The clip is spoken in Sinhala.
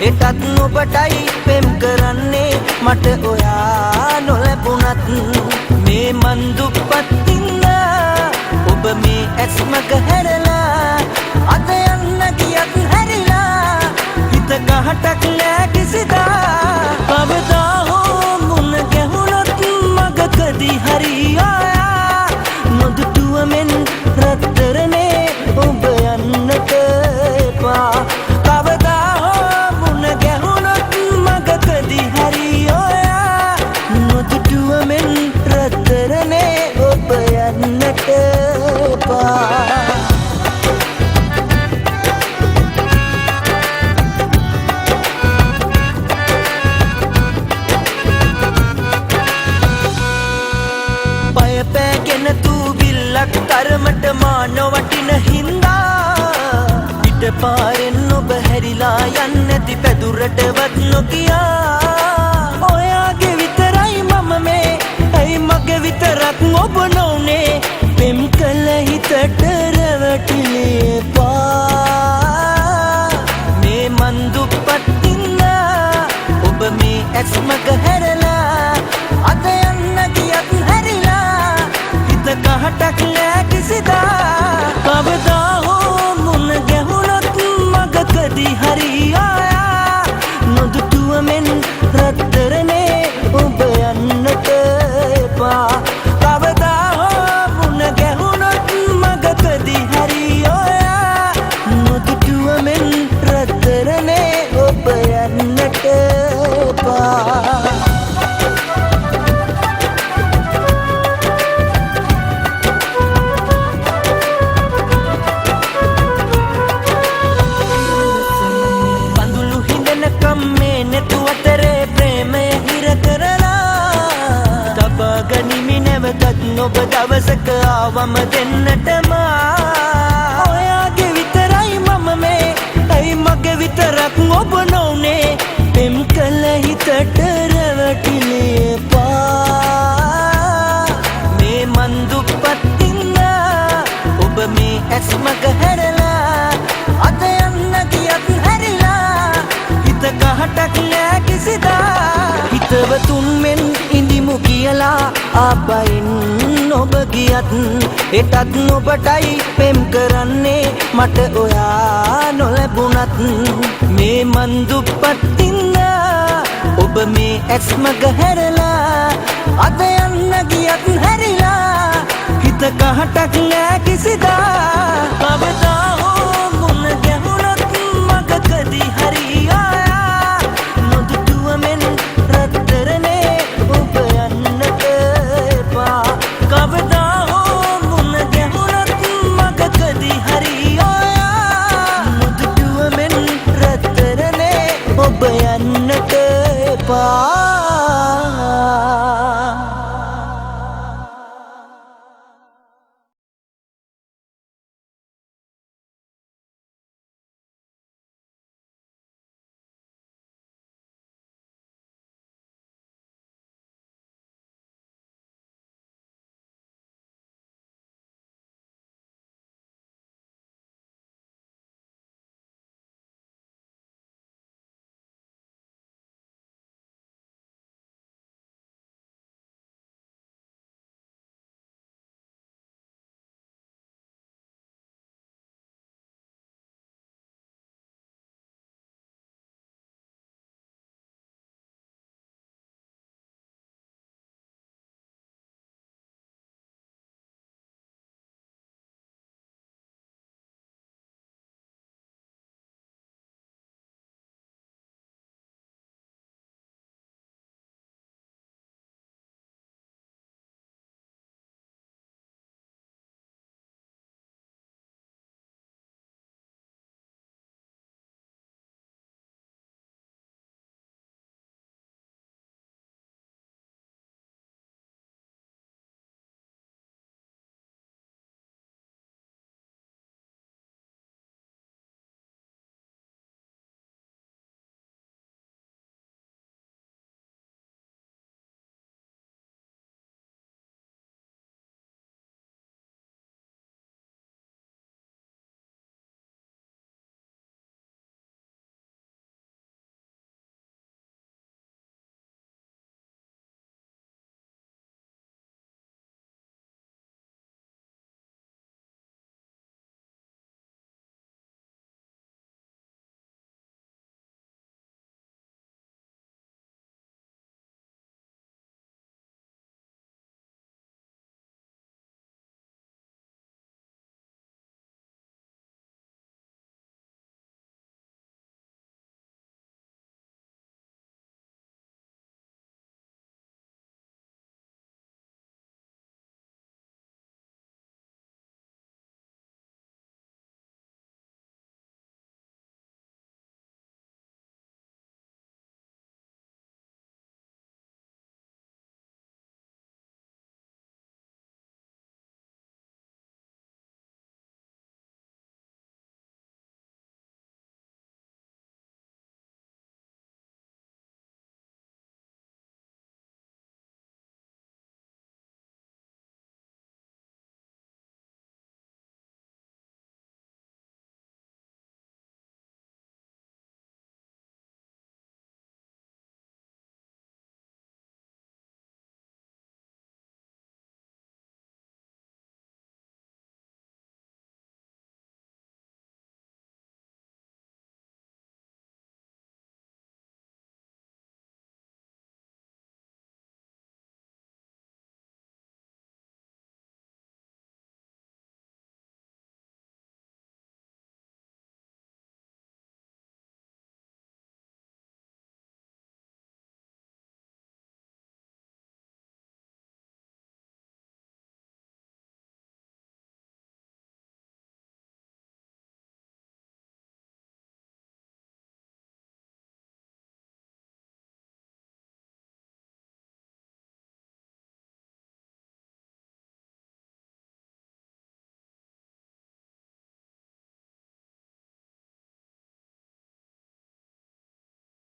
එටත් නොබටයි පෙම් කරන්නේ මට ඔයා නොලැබුණත් මේ මන් දුප්පත් ඉන්නා ඔබ මේ ඇස්මක හැරලා අද යන්න ගියත් හැරිලා හිත ගහටක් නෑ කිසිදා කවදා හෝ මුණ ගැහුණොත් මගකදී හරි ආයා නොදුටුවමෙන් රත්තරනේ ඔබ යන්නට එපා කවදා හෝ මුණ ගැහුණොත් මගකදී හරි ආයා නොදුටුවමෙන් රත්තරනේ ඔබ යන්නට එපා තරමට මා නොවටින හින්දා පිට පාරෙන් ඔබ හැරිලා යන්නැති පැදුරටවත් නොකියා ඔයාගේ විතරයි මම මේ ඇයි මගේ විතරක් ඔබ නොවුනේ පෙම් කළ හිතට රැවටිලේ එපා මේ මන් දුප්පත් ඉන්නා ඔබ මේ ඇස්මක හැරලා අද යන්න ගියත් හැරිලා හිත කහටක් නෑ කිසිදා කවදා හෝ මුණ ගැහුණොත් මගකදී හරි ආයා නොදුටුවමෙන් රත්තරනේ ඔබ යන්නට එපා කවදා හෝ මුණ ගැහුණොත් මගකදී හරි ආයා නොදුටුවමෙන් රත්තරනේ ඔබ යන්නට එපා ඔබ දවසක ආවම දෙන්නටම ඔයාගේ විතරයි මම මේ ඇයි මගේ විතරක් ඔබ නොවුනේ පෙම් කළ හිතට රැවටිලේ එපා මේ මන් දුප්පත් ඉන්නා ඔබ මේ ඇස්මක හැරලා අද යන්න ගියත් හැරිලා හිත කහටක් නෑ කිසිදා හිතවතුන් මෙන් ඉඳිමු කියලා ආපයින් ඔබ ගියත් එටත් නොබටයි පෙම් කරන්නේ මට ඔයා නොලැබුණත් මේ මන් දුප්පත් ඉන්නා ඔබ මේ ඇස්මක හැරලා අද යන්න ගියත් හැරිලා හිත කහටක් නෑ කිසිදා කවදා හෝ මුණ ගැහුණොත් මගකදී හරි ආයා නොදුටුවමෙන් රත්තරනේ ඔබ යන්නට එපා කවදා හෝ මුණ ගැහුණොත් මගකදී හරි ආයා නොදුටුවමෙන් රත්තරනේ ඔබ යන්නට එපා